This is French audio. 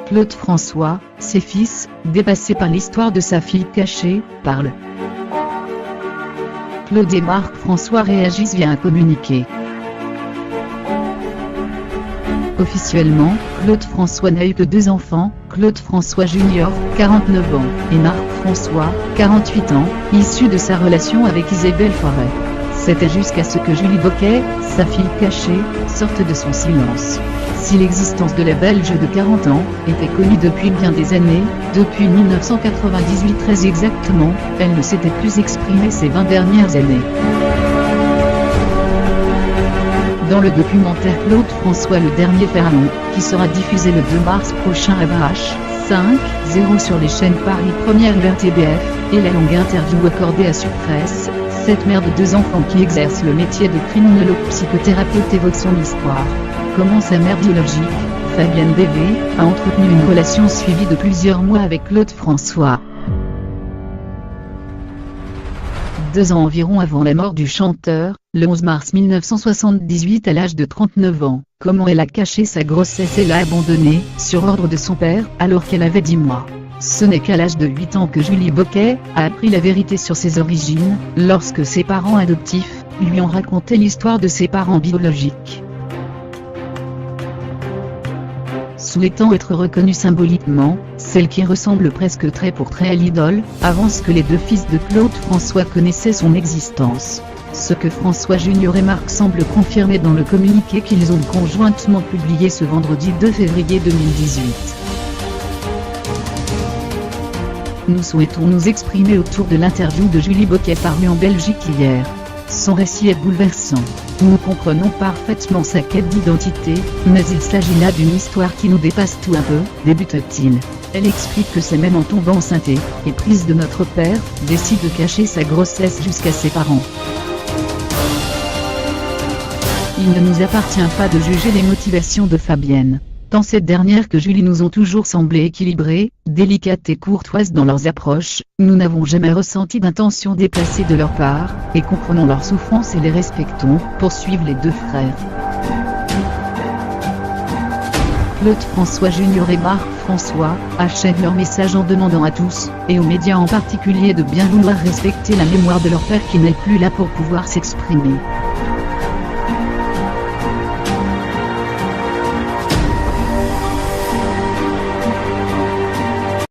Claude François, ses fils, dépassés par l'histoire de sa fille cachée, parlent. Claude et Marc-François réagissent via un communiqué. Officiellement, Claude François n'a eu que 2 enfants, Claude François Junior, 49 ans, et Marc-François, 48 ans, issus de sa relation avec Isabelle Forêt. C'était jusqu'à ce que Julie Boquet, sa fille cachée, sorte de son silence. Si l'existence de la Belge de 40 ans était connue depuis bien des années, depuis 1998 très exactement, elle ne s'était plus exprimée ces 20 dernières années. Dans le documentaire Claude François le dernier Pharaon, qui sera diffusé le 2 mars prochain à VH5 sur les chaînes Paris Première et RTBF, et la longue interview accordée à Surpresse, cette mère de 2 enfants qui exerce le métier de criminologue psychothérapeute évoque son histoire. Comment sa mère biologique, Fabienne Bévé, a entretenu une relation suivie de plusieurs mois avec Claude François. 2 ans environ avant la mort du chanteur, le 11 mars 1978 à l'âge de 39 ans, comment elle a caché sa grossesse et l'a abandonnée, sur ordre de son père, alors qu'elle avait 10 mois. Ce n'est qu'à l'âge de 8 ans que Julie Boquet a appris la vérité sur ses origines, lorsque ses parents adoptifs lui ont raconté l'histoire de ses parents biologiques. Souhaitant être reconnue symboliquement, celle qui ressemble presque trait pour trait à l'idole, avance que les 2 fils de Claude François connaissaient son existence. Ce que François Junior et Marc semblent confirmer dans le communiqué qu'ils ont conjointement publié ce vendredi 2 février 2018. Nous souhaitons nous exprimer autour de l'interview de Julie Boquet parue en Belgique hier. Son récit est bouleversant. Nous comprenons parfaitement sa quête d'identité, mais il s'agit là d'une histoire qui nous dépasse tout un peu, débute-t-il. Elle explique que c'est même en tombant enceinte et prise de notre père, décide de cacher sa grossesse jusqu'à ses parents. Il ne nous appartient pas de juger les motivations de Fabienne. Tant cette dernière que Julie nous ont toujours semblé équilibrées, délicates et courtoises dans leurs approches, nous n'avons jamais ressenti d'intention déplacée de leur part, et comprenons leurs souffrances et les respectons, poursuivent les 2 frères. Claude François Junior et Marc-François achèvent leur message en demandant à tous, et aux médias en particulier, de bien vouloir respecter la mémoire de leur père qui n'est plus là pour pouvoir s'exprimer.